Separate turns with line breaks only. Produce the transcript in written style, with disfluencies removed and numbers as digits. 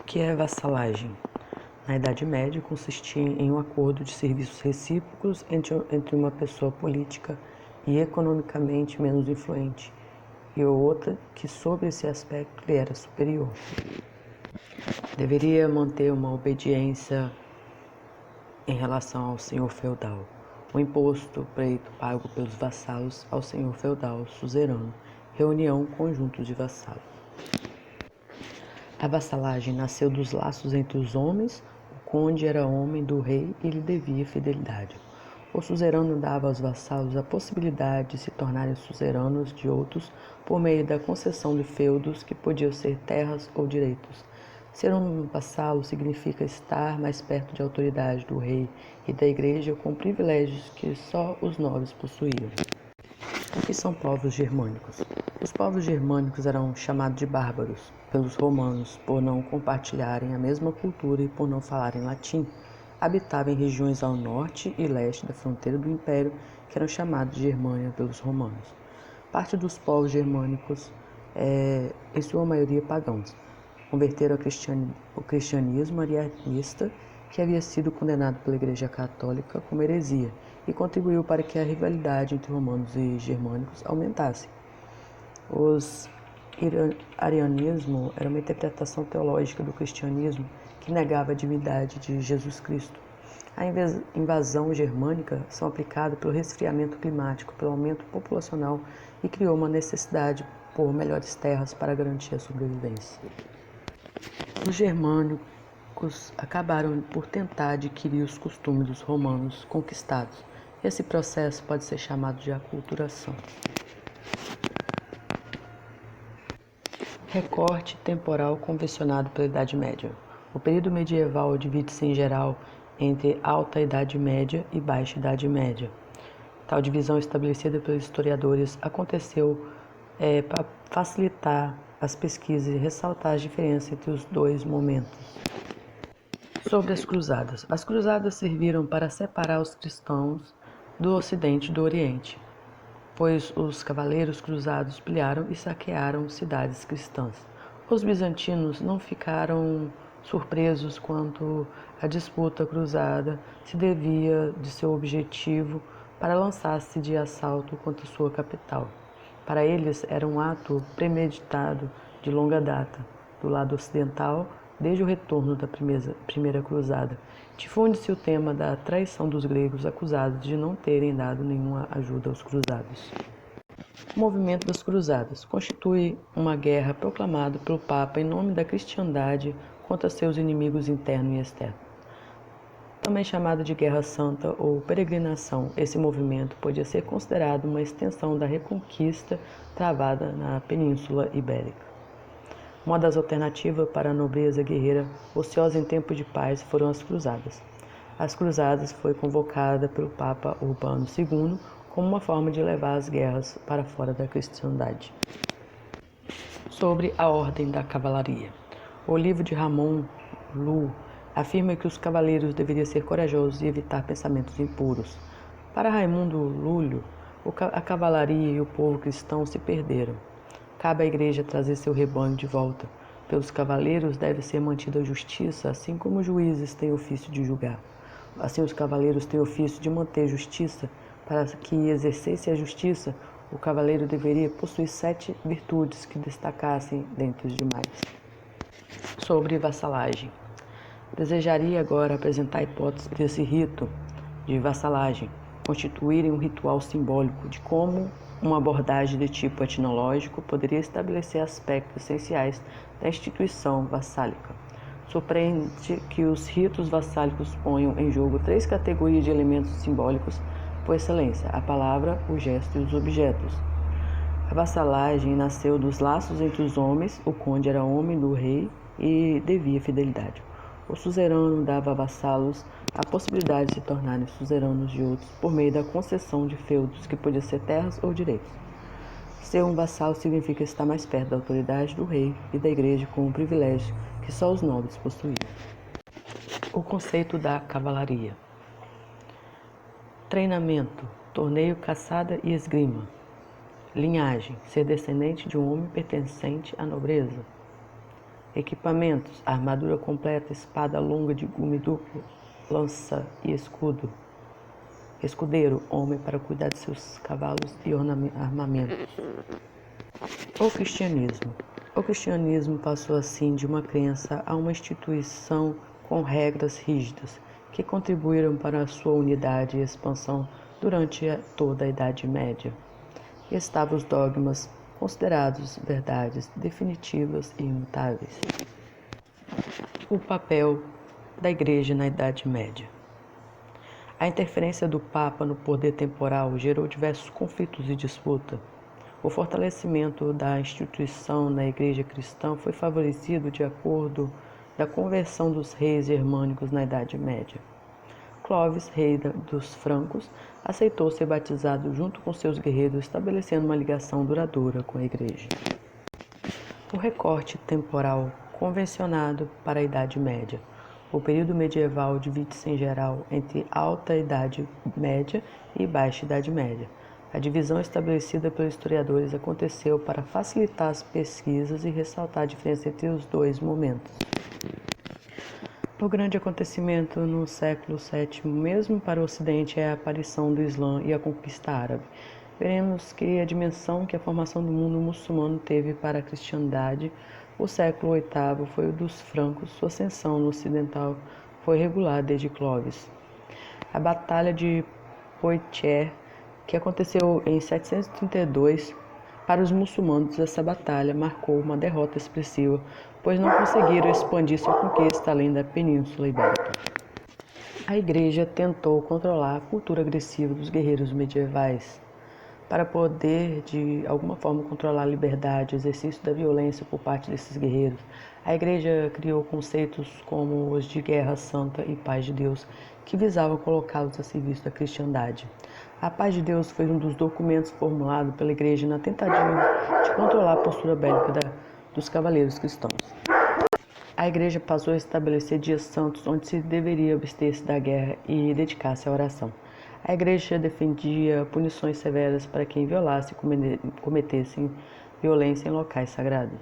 que é vassalagem? Na Idade Média, consistia em um acordo de serviços recíprocos entre uma pessoa política e economicamente menos influente e outra que, sob esse aspecto, lhe era superior. Deveria manter uma obediência em relação ao senhor feudal, o imposto preto pago pelos vassalos ao senhor feudal suzerano, reunião conjunto de vassalos. A vassalagem nasceu dos laços entre os homens. O conde era homem do rei e lhe devia fidelidade. O suzerano dava aos vassalos a possibilidade de se tornarem suzeranos de outros por meio da concessão de feudos que podiam ser terras ou direitos. Ser um vassalo significa estar mais perto de autoridade do rei e da igreja com privilégios que só os nobres possuíam. O que são povos germânicos? Os povos germânicos eram chamados de bárbaros pelos romanos por não compartilharem a mesma cultura e por não falarem latim. Habitavam em regiões ao norte e leste da fronteira do império, que eram chamados de Germânia pelos romanos. Parte dos povos germânicos, em sua maioria pagãos, converteram ao cristianismo arianista, que havia sido condenado pela Igreja Católica como heresia, e contribuiu para que a rivalidade entre romanos e germânicos aumentasse. O arianismo era uma interpretação teológica do cristianismo que negava a divindade de Jesus Cristo. A invasão germânica são aplicada pelo resfriamento climático, pelo aumento populacional e criou uma necessidade por melhores terras para garantir a sobrevivência. Os germânicos acabaram por tentar adquirir os costumes dos romanos conquistados. Esse processo pode ser chamado de aculturação. Recorte temporal convencionado pela Idade Média. O período medieval divide-se em geral entre Alta Idade Média e Baixa Idade Média. Tal divisão estabelecida pelos historiadores aconteceu para facilitar as pesquisas e ressaltar as diferenças entre os dois momentos. Sobre as cruzadas. As cruzadas serviram para separar os cristãos do Ocidente e do Oriente, pois os cavaleiros cruzados pilharam e saquearam cidades cristãs. Os bizantinos não ficaram surpresos quanto à disputa cruzada se devia de seu objetivo para lançar-se de assalto contra sua capital. Para eles era um ato premeditado de longa data. Do lado ocidental, desde o retorno da primeira cruzada, difunde-se o tema da traição dos gregos acusados de não terem dado nenhuma ajuda aos cruzados. O movimento das cruzadas constitui uma guerra proclamada pelo Papa em nome da cristandade contra seus inimigos internos e externos. Também chamado de Guerra Santa ou Peregrinação, esse movimento podia ser considerado uma extensão da reconquista travada na Península Ibérica. Uma das alternativas para a nobreza guerreira ociosa em tempo de paz foram as cruzadas. As cruzadas foi convocada pelo Papa Urbano II como uma forma de levar as guerras para fora da cristandade. Sobre a ordem da cavalaria. O livro de Ramon Llull afirma que os cavaleiros deveriam ser corajosos e evitar pensamentos impuros. Para Raimundo Lulho, a cavalaria e o povo cristão se perderam. Cabe à igreja trazer seu rebanho de volta. Pelos cavaleiros deve ser mantida a justiça, assim como os juízes têm ofício de julgar. Assim os cavaleiros têm ofício de manter justiça. Para que exercesse a justiça, o cavaleiro deveria possuir 7 virtudes que destacassem dentre os demais. Sobre vassalagem. Desejaria agora apresentar a hipótese desse rito de vassalagem constituírem um ritual simbólico de como uma abordagem de tipo etnológico poderia estabelecer aspectos essenciais da instituição vassálica. Surpreende que os ritos vassálicos ponham em jogo 3 categorias de elementos simbólicos por excelência: a palavra, o gesto e os objetos. A vassalagem nasceu dos laços entre os homens. O conde era homem do rei e devia fidelidade. O suzerano dava a vassalos a possibilidade de se tornarem suzeranos de outros por meio da concessão de feudos, que podiam ser terras ou direitos. Ser um vassalo significa estar mais perto da autoridade do rei e da igreja com um privilégio que só os nobres possuíam. O conceito da cavalaria. Treinamento, torneio, caçada e esgrima. Linhagem, ser descendente de um homem pertencente à nobreza. Equipamentos: armadura completa, espada longa de gume duplo, lança e escudo. Escudeiro: homem para cuidar de seus cavalos e armamentos. O cristianismo. O cristianismo passou assim de uma crença a uma instituição com regras rígidas, que contribuíram para a sua unidade e expansão durante toda a Idade Média. Estavam os dogmas, considerados verdades definitivas e imutáveis. O papel da Igreja na Idade Média. A interferência do Papa no poder temporal gerou diversos conflitos e disputas. O fortalecimento da instituição na Igreja cristã foi favorecido de acordo da conversão dos reis germânicos na Idade Média. Clovis, rei dos francos, aceitou ser batizado junto com seus guerreiros, estabelecendo uma ligação duradoura com a Igreja. O recorte temporal convencionado para a Idade Média. O período medieval divide-se em geral entre Alta Idade Média e Baixa Idade Média. A divisão estabelecida pelos historiadores aconteceu para facilitar as pesquisas e ressaltar a diferença entre os dois momentos. O grande acontecimento no século VII, mesmo para o Ocidente, é a aparição do Islã e a conquista árabe. Veremos que a dimensão que a formação do mundo muçulmano teve para a cristiandade. O século VIII foi o dos francos, sua ascensão no ocidental foi regular desde Clovis. A Batalha de Poitiers, que aconteceu em 732, para os muçulmanos essa batalha marcou uma derrota expressiva, pois não conseguiram expandir sua conquista além da Península Ibérica. A Igreja tentou controlar a cultura agressiva dos guerreiros medievais, para poder, de alguma forma, controlar a liberdade, o exercício da violência por parte desses guerreiros. A Igreja criou conceitos como os de guerra santa e paz de Deus, que visavam colocá-los a serviço da cristandade. A paz de Deus foi um dos documentos formulados pela Igreja na tentativa de controlar a postura bélica dos cavaleiros cristãos. A Igreja passou a estabelecer dias santos onde se deveria abster-se da guerra e dedicar-se à oração. A Igreja defendia punições severas para quem violasse e cometesse violência em locais sagrados.